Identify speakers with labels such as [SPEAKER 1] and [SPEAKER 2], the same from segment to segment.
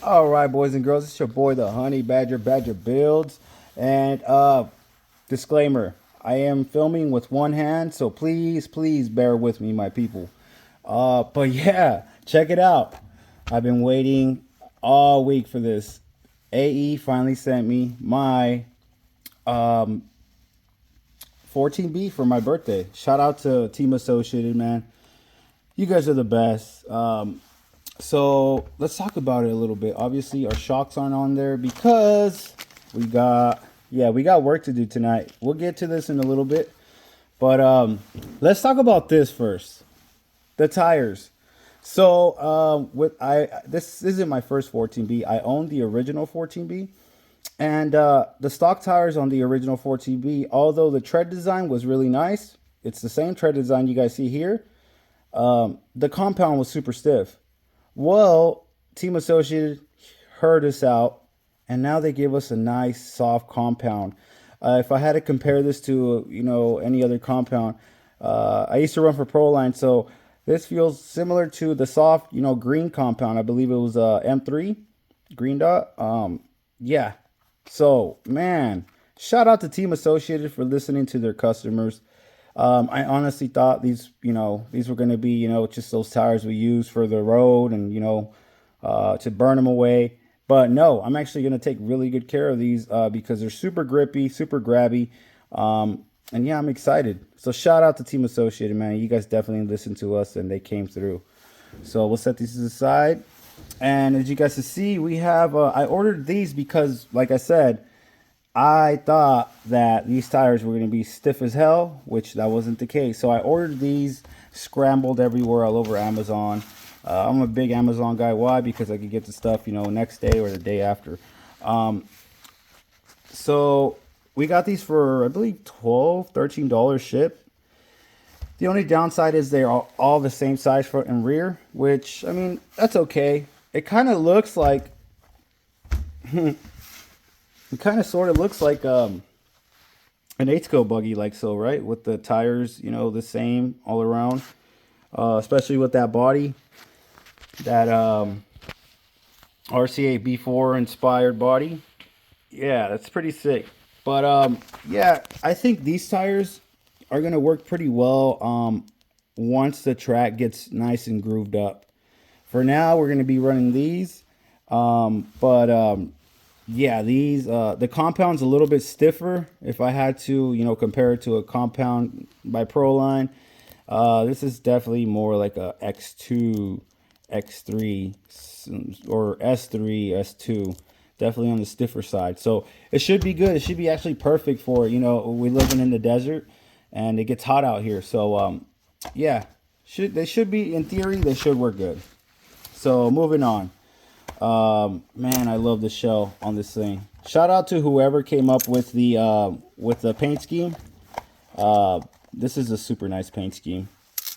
[SPEAKER 1] All right, boys and girls, it's your boy, the Honey Badger Builds. And disclaimer, I am filming with one hand, so please bear with me, my people. But yeah, check it out. I've been waiting all week for this. AE finally sent me my 14B for my birthday. Shout out to Team Associated, man. You guys are the best. So let's talk about it a little bit. Obviously, our shocks aren't on there because we got we got work to do tonight. We'll get to this in a little bit, but let's talk about this first. The tires. So with I this isn't my first 14B. I own the original 14B, and the stock tires on the original 14B. Although the tread design was really nice, it's the same tread design you guys see here. The compound was super stiff. Well, Team Associated heard us out, and now they give us a nice soft compound. If I had to compare this to any other compound, I used to run for Proline, so this feels similar to the soft green compound. I believe it was M3 Green Dot. Yeah. So man, shout out to Team Associated for listening to their customers. I honestly thought these were going to be, just those tires we use for the road and, to burn them away. But no, I'm actually going to take really good care of these because they're super grippy, super grabby. And yeah, I'm excited. So shout out to Team Associated, man. You guys definitely listened to us and they came through. So we'll set these aside. And as you guys can see, we have, I ordered these because, like I said, I thought that these tires were going to be stiff as hell, which that wasn't the case. So I ordered these, scrambled everywhere all over Amazon. I'm a big Amazon guy. Why? Because I could get the stuff, next day or the day after. Um, so we got these for, I believe, $13 ship. The only downside is they're all the same size front and rear, which, I mean, that's okay. It kind of looks like, it kind of sort of looks like an 8-scope buggy, like so, right? With the tires, the same all around, especially with that body, that RCA B4 inspired body. Yeah, that's pretty sick. But yeah, I think these tires are gonna work pretty well once the track gets nice and grooved up. For now, we're gonna be running these, but yeah, these the compound's a little bit stiffer. If I had to, compare it to a compound by Proline, this is definitely more like a X2, X3, or S3, S2. Definitely on the stiffer side. So it should be good. It should be actually perfect for we're living in the desert, and it gets hot out here. So yeah, they should be in theory they should work good. So moving on. Man, I love the shell on this thing. Shout out to whoever came up with the paint scheme. This is a super nice paint scheme.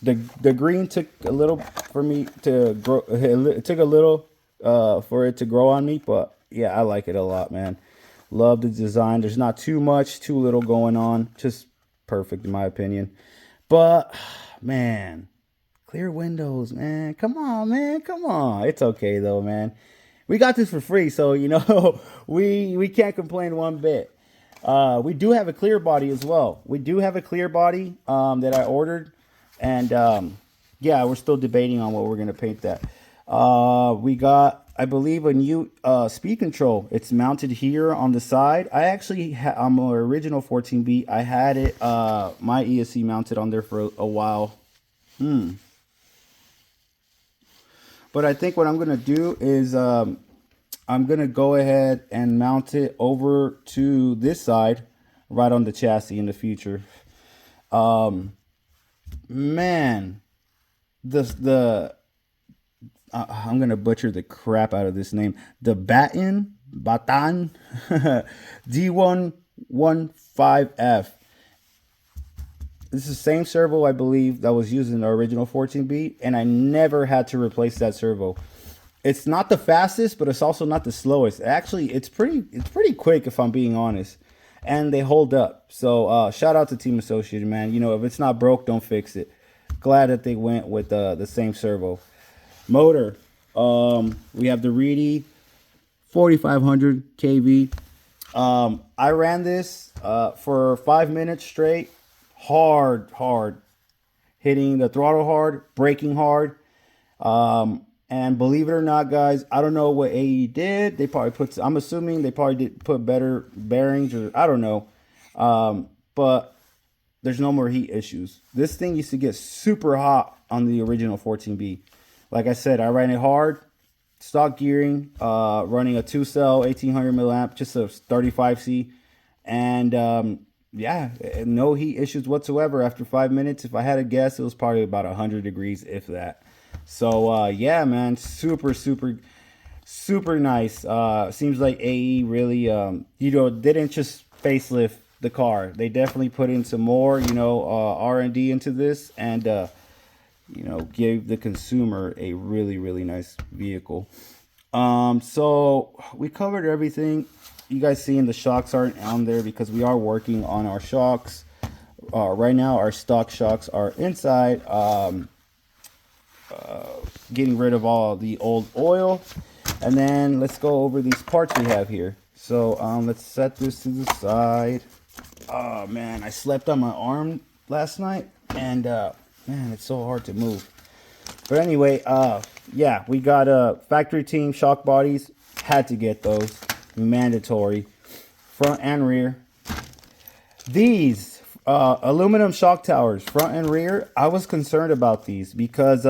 [SPEAKER 1] The green took a little for me to grow. It took a little for it to grow on me, but yeah, I like it a lot, man. Love the design. There's not too much, too little going on. Just perfect in my opinion. But man, clear windows, man. Come on, man. Come on. It's okay though, man. We got this for free, so we can't complain one bit. We do have a clear body as well. We do have a clear body that I ordered, and yeah, we're still debating on what we're gonna paint that. We got, I believe, a new speed control. It's mounted here on the side. I actually on my original 14B, I had it my ESC mounted on there for a while. But I think what I'm gonna do is I'm gonna go ahead and mount it over to this side, right on the chassis in the future. Um, Man, the I'm gonna butcher the crap out of this name. The Batan D115F. This is the same servo I believe that was used in the original 14B, and I never had to replace that servo. It's not the fastest, but it's also not the slowest. Actually, it's pretty quick if I'm being honest, and they hold up. So shout out to Team Associated, man. If it's not broke, don't fix it. Glad that they went with the same servo motor. We have the Reedy. 4,500 kV. I ran this for 5 minutes straight, hard, hitting the throttle hard, braking hard. And believe it or not, guys, I don't know what AE did. They probably put, I'm assuming they probably did put better bearings, or I don't know. But there's no more heat issues. This thing used to get super hot on the original 14B. Like I said, I ran it hard, stock gearing, running a 2-cell 1800 milliamp, just a 35C. And yeah, no heat issues whatsoever after 5 minutes. If I had to guess, it was probably about 100 degrees, if that. So yeah, man, super nice. Seems like AE really didn't just facelift the car. They definitely put in some more R&D into this, and gave the consumer a really nice vehicle. So we covered everything. You guys seeing the shocks aren't on there because we are working on our shocks. Right now our stock shocks are inside, getting rid of all the old oil. And then let's go over these parts we have here. So let's set this to the side. Oh man, I slept on my arm last night, and man, it's so hard to move. But anyway, yeah, we got factory team shock bodies. Had to get those, mandatory, front and rear. These aluminum shock towers, front and rear, I was concerned about these because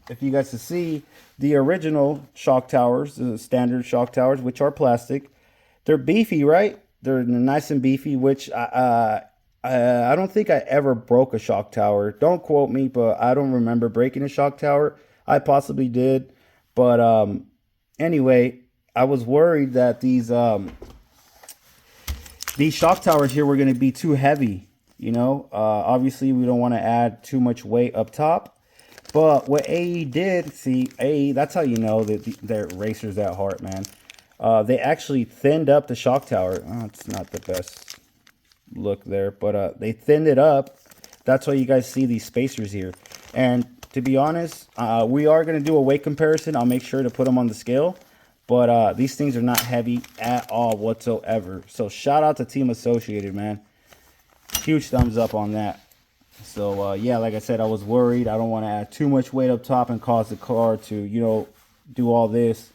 [SPEAKER 1] if you guys can see, the original shock towers, the standard shock towers, which are plastic, they're beefy, right? They're nice and beefy, which I don't think I ever broke a shock tower. Don't quote me, but I don't remember breaking a shock tower. I possibly did, but anyway, I was worried that these shock towers here were going to be too heavy. Obviously we don't want to add too much weight up top. But what AE did, see, AE, that's how you know that they're racers at heart, man. They actually thinned up the shock tower. Oh, it's not the best look there, but they thinned it up. That's why you guys see these spacers here. And to be honest, we are going to do a weight comparison. I'll make sure to put them on the scale. But these things are not heavy at all whatsoever. So shout out to Team Associated, man. Huge thumbs up on that. So yeah, like I said, I was worried. I don't want to add too much weight up top and cause the car to, do all this.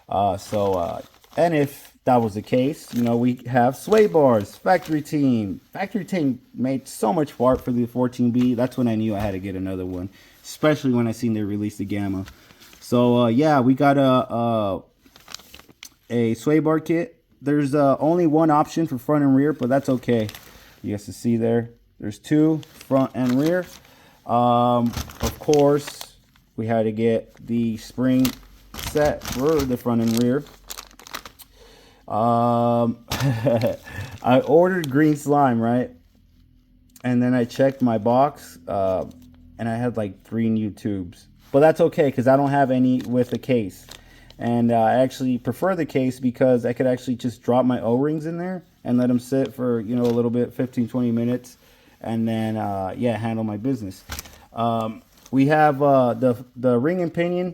[SPEAKER 1] And if that was the case, we have sway bars, factory team. Factory team made so much part for the 14B. That's when I knew I had to get another one, especially when I seen they released the Gamma. So yeah, we got a sway bar kit. There's only one option for front and rear, but that's okay. You guys can see there. There's two, front and rear. Of course, we had to get the spring set for the front and rear. I ordered green slime, right? And then I checked my box, and I had like 3 new tubes. But that's okay, because I don't have any with the case. And I actually prefer the case because I could actually just drop my O-rings in there and let them sit for, a little bit, 15-20 minutes. And then, yeah, handle my business. We have the ring and pinion.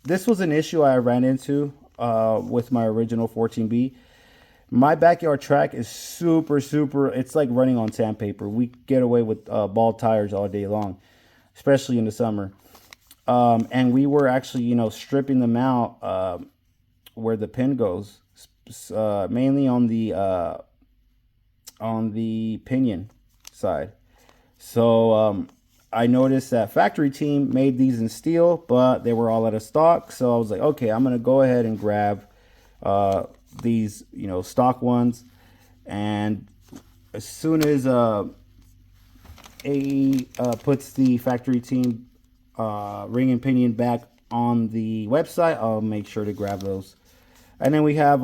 [SPEAKER 1] This was an issue I ran into with my original 14B. My backyard track is super, it's like running on sandpaper. We get away with bald tires all day long, especially in the summer. And we were actually, stripping them out where the pin goes, mainly on the pinion side. So I noticed that factory team made these in steel, but they were all out of stock. So I was like, okay, I'm gonna go ahead and grab these stock ones. And as soon as AE puts the factory team ring and pinion back on the website, I'll make sure to grab those. And then we have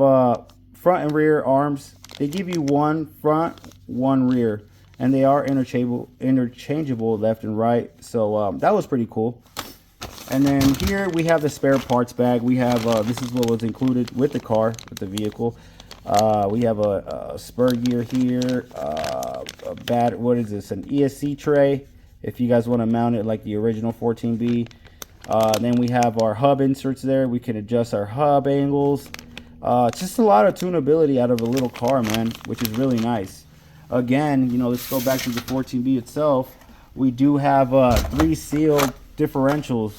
[SPEAKER 1] front and rear arms. They give you one front, one rear, and they are interchangeable left and right. So that was pretty cool. And then here we have the spare parts bag. We have this is what was included with the car, with the vehicle. We have a spur gear here, what is this, an ESC tray if you guys want to mount it like the original 14B. Then we have our hub inserts there. We can adjust our hub angles. Just a lot of tunability out of a little car, man, which is really nice. Again, you know, let's go back to the 14B itself. We do have 3 sealed differentials.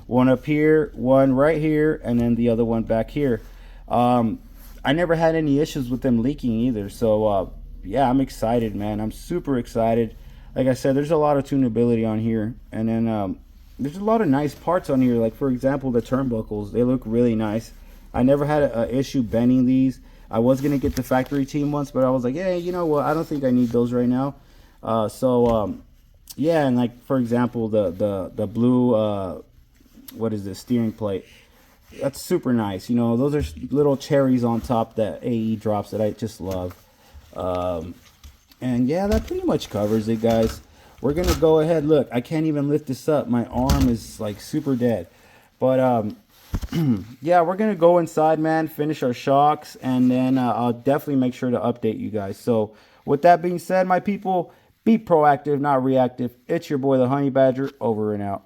[SPEAKER 1] One up here, one right here, and then the other one back here. I never had any issues with them leaking either. So, yeah, I'm excited, man. I'm super excited. Like I said, there's a lot of tunability on here. And then there's a lot of nice parts on here. Like, for example, the turnbuckles. They look really nice. I never had an issue bending these. I was going to get the factory team once, but I was like, yeah, you know what? I don't think I need those right now. Yeah, and like, for example, the blue, what is this, steering plate. That's super nice. You know, those are little cherries on top that AE drops that I just love. And yeah, that pretty much covers it, guys. We're going to go ahead. Look, I can't even lift this up. My arm is like super dead. But yeah, we're going to go inside, man, finish our shocks, and then I'll definitely make sure to update you guys. So with that being said, my people, be proactive, not reactive. It's your boy, the Honey Badger, over and out.